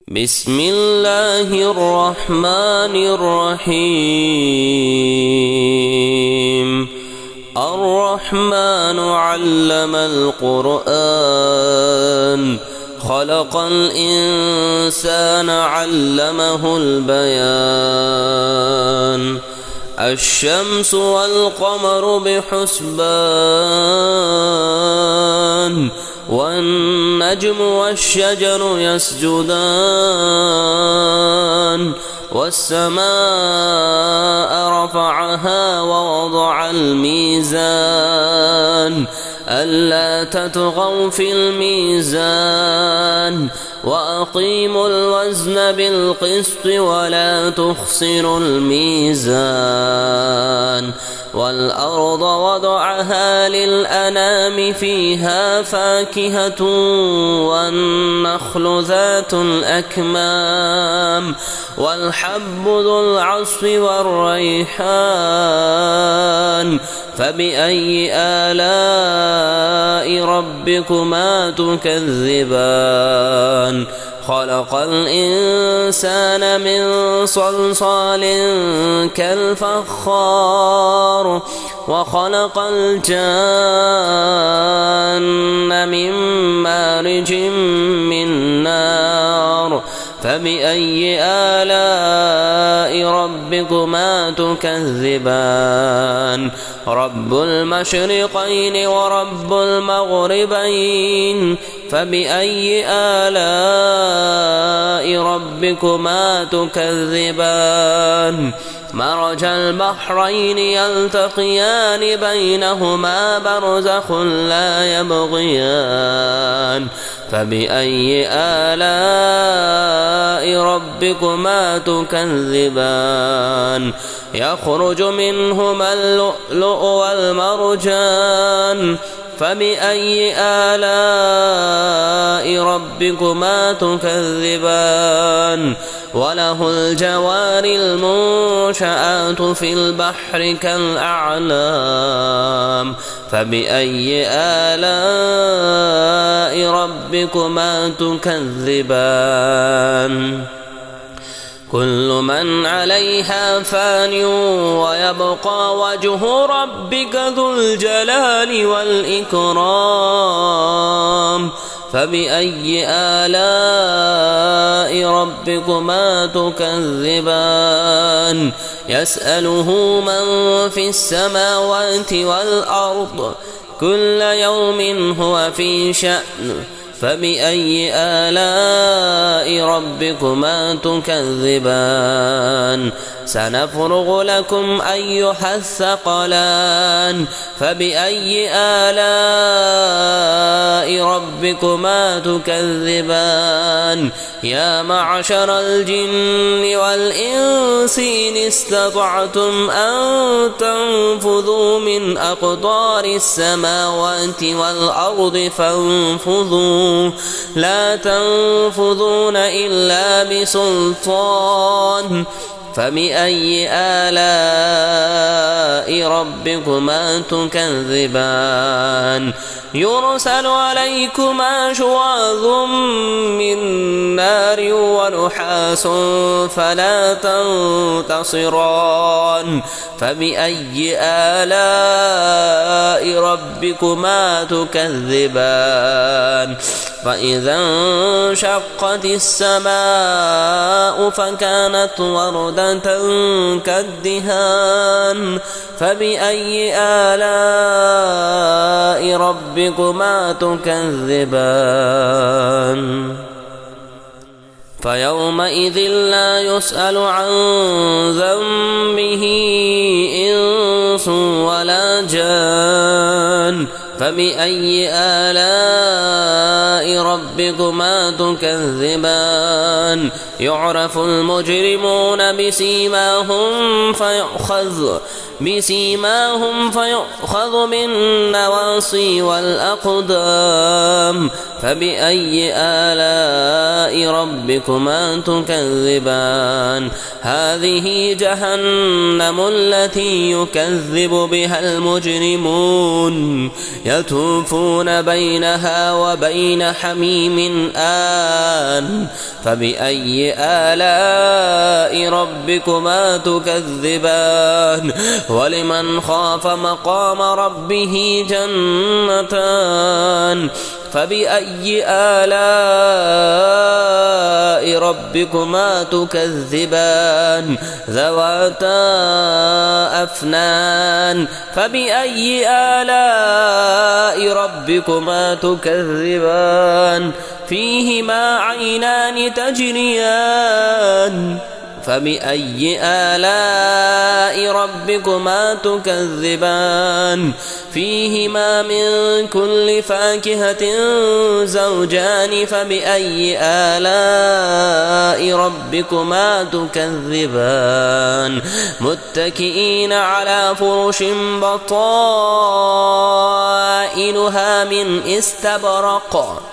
بسم الله الرحمن الرحيم. الرحمن علم القرآن، خلق الإنسان علمه البيان. الشمس والقمر بحسبان، والنجم والشجر يسجدان. والسماء رفعها ووضع الميزان، ألا تطغوا في الميزان، وأقيموا الوزن بالقسط ولا تخسروا الميزان. والأرض وضعها للأنام، فيها فاكهة والنخل ذات الأكمام، والحب ذو العصف والريحان. فبأي آلاء ربكما تكذبان؟ خلق الإنسان من صلصال كالفخار، وخلق الجان من مارج من نار. فبأي آلاء ربكما تكذبان؟ رب المشرقين ورب المغربين. فبأي آلاء ربكما تكذبان؟ مرج البحرين يلتقيان، بينهما برزخ لا يبغيان. فبأي آلاء ربكما تكذبان؟ يخرج منهما اللؤلؤ والمرجان. فبأي آلاء ربكما تكذبان؟ وله الجوار المنشآت في البحر كالأعلام. فبأي آلاء ربكما تكذبان؟ كل من عليها فان، ويبقى وجه ربك ذو الجلال والإكرام. فبأي آلاء ربكما تكذبان؟ يسأله من في السماوات والأرض، كل يوم هو في شأن. فبأي آلاء ربكما تكذبان؟ سنفرغ لكم أيها الثقلان. فبأي آلاء ربكما تكذبان؟ يا معشر الجن والإنس إن استطعتم أن تنفذوا من أقطار السماوات والأرض فانفذوا، لا تنفذون إلا بسلطان. فبأي آلاء ربكما تكذبان؟ يرسل عليكما شواظ من نار ونحاس فلا تنتصران. فبأي آلاء ربكما تكذبان؟ فإذا انشقت السماء فكانت وردة كالدهان. فبأي آلاء ربكما تكذبان؟ فيومئذ لا يسأل عن ذنبه إنس ولا جان. فبأي آلاء ربكما تكذبان؟ يعرف المجرمون بسيماهم فيؤخذ بسيماهم فيؤخذ بالنواصي والأقدام فبأي آلاء ربكما تكذبان هذه جهنم التي يكذب بها المجرمون يطوفون بينها وبين حميم آن فبأي آلاء ربكما تكذبان ولمن خاف مقام ربه جنتان فبأي آلاء ربكما تكذبان ذواتا أفنان فبأي آلاء ربكما تكذبان فيهما عينان تجريان فبأي آلاء ربكما تكذبان فيهما من كل فاكهة زوجان فبأي آلاء ربكما تكذبان متكئين على فرش بطائنها من استبرق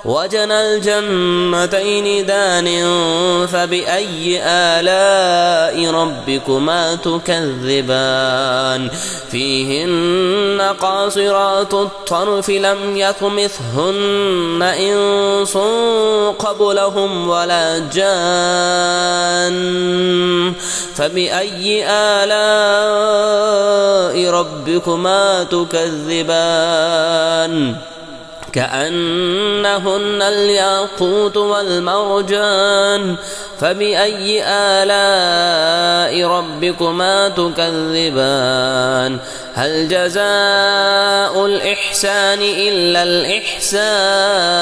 وجنى الجنتين دان فبأي آلاء ربكما تكذبان فيهن قاصرات الطرف لم يطمثهن إنس قبلهم ولا جان فبأي آلاء ربكما تكذبان كأنهن الياقوت والمرجان فبأي آلاء ربكما تكذبان هل جزاء الإحسان إلا الإحسان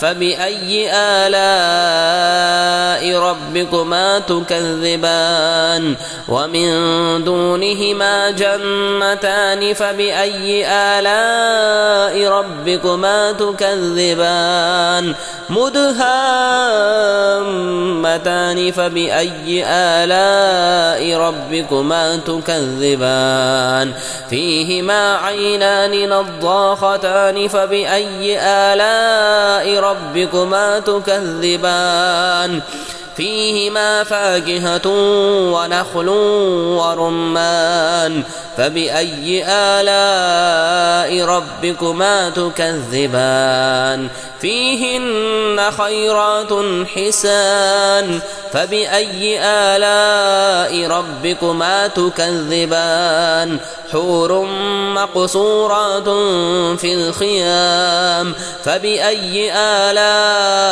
فبأي آلاء ربكما تكذبان ومن دونهما جنتان فبأي آلاء ربكما تكذبان مدهامتان فبأي آلاء ربكما تكذبان فيهما عينان نضاختان فبأي آلاء ربكما تكذبان فيهما فاكهة ونخل ورمان فبأي آلاء ربكما تكذبان فيهن خيرات حسان فبأي آلاء ربكما تكذبان حور مقصورات في الخيام فبأي آلاء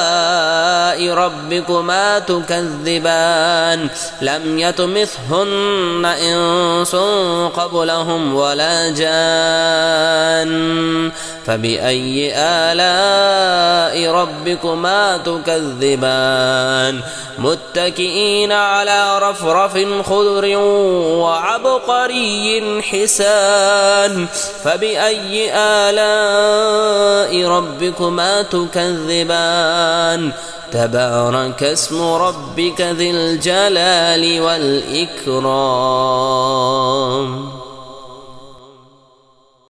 ربكما تكذبان لم يطمثهن إنس قبلهم ولا جان فبأي آلاء ربكما تكذبان متكئين على رفرف خضر وعبقري حسان فبأي آلاء ربكما تكذبان تبارك اسم ربك ذي الجلال والإكرام.